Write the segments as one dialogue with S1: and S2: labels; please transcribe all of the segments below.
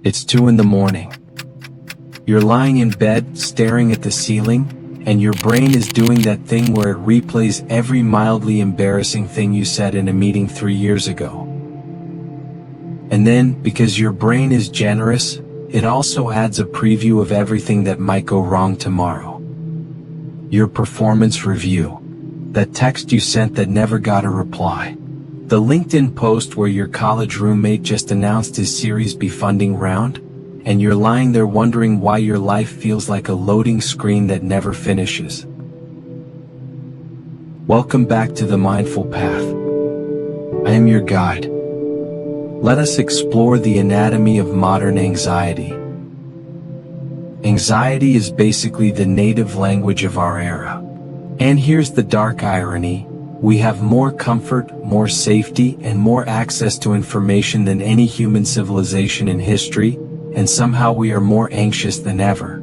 S1: It's 2 in the morning. You're lying in bed, staring at the ceiling, and your brain is doing that thing where it replays every mildly embarrassing thing you said in a meeting 3 years ago. And then, because your brain is generous, it also adds a preview of everything that might go wrong tomorrow. Your performance review. That text you sent that never got a reply. The LinkedIn post where your college roommate just announced his Series B funding round, and you're lying there wondering why your life feels like a loading screen that never finishes. Welcome back to the Mindful Path. I am your guide. Let us explore the anatomy of modern anxiety. Anxiety is basically the native language of our era. And here's the dark irony. We have more comfort, more safety, and more access to information than any human civilization in history, and somehow we are more anxious than ever.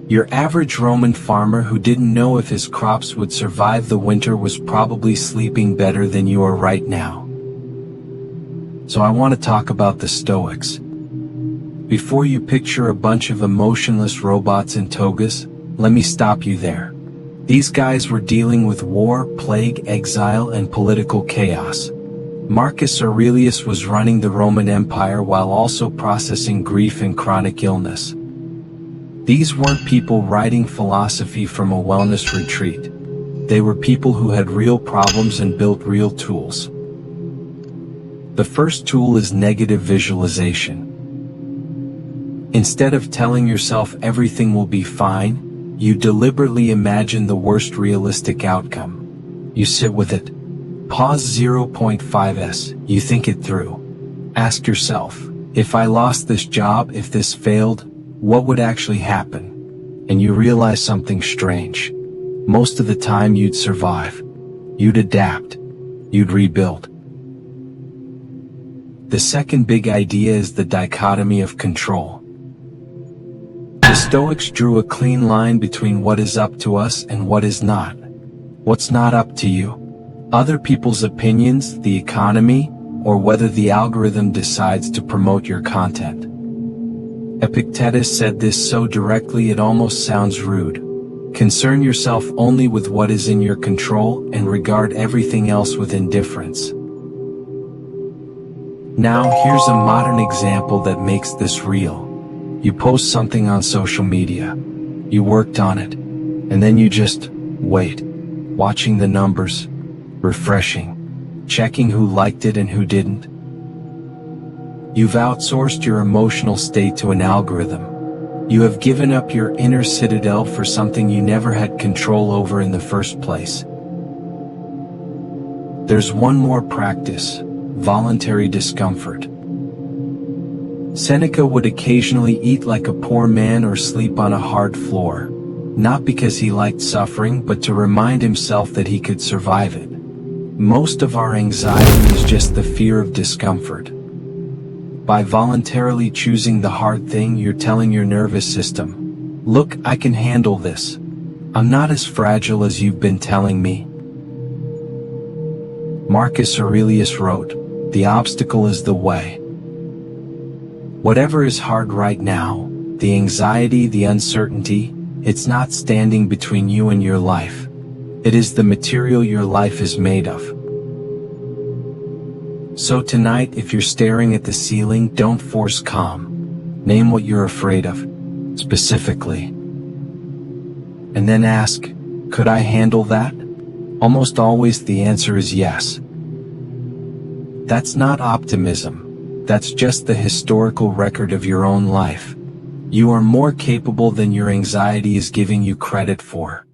S1: Your average Roman farmer who didn't know if his crops would survive the winter was probably sleeping better than you are right now. So I want to talk about the Stoics. Before you picture a bunch of emotionless robots in togas, let me stop you there. These guys were dealing with war, plague, exile, and political chaos. Marcus Aurelius was running the Roman Empire while also processing grief and chronic illness. These weren't people writing philosophy from a wellness retreat. They were people who had real problems and built real tools. The first tool is negative visualization. Instead of telling yourself everything will be fine, you deliberately imagine the worst realistic outcome. You sit with it. Pause 0.5s, you think it through. Ask yourself, if I lost this job, if this failed, what would actually happen? And you realize something strange. Most of the time you'd survive. You'd adapt. You'd rebuild. The second big idea is the dichotomy of control. The Stoics drew a clean line between what is up to us and what is not. What's not up to you? Other people's opinions, the economy, or whether the algorithm decides to promote your content. Epictetus said this so directly it almost sounds rude. Concern yourself only with what is in your control and regard everything else with indifference. Now here's a modern example that makes this real. You post something on social media. You worked on it. And then you just wait. Watching the numbers. Refreshing. Checking who liked it and who didn't. You've outsourced your emotional state to an algorithm. You have given up your inner citadel for something you never had control over in the first place. There's one more practice. Voluntary discomfort. Seneca would occasionally eat like a poor man or sleep on a hard floor, not because he liked suffering but to remind himself that he could survive it. Most of our anxiety is just the fear of discomfort. By voluntarily choosing the hard thing, you're telling your nervous system, look, I can handle this. I'm not as fragile as you've been telling me. Marcus Aurelius wrote, the obstacle is the way. Whatever is hard right now, the anxiety, the uncertainty, it's not standing between you and your life. It is the material your life is made of. So tonight, if you're staring at the ceiling, don't force calm. Name what you're afraid of, specifically. And then ask, could I handle that? Almost always the answer is yes. That's not optimism. That's just the historical record of your own life. You are more capable than your anxiety is giving you credit for.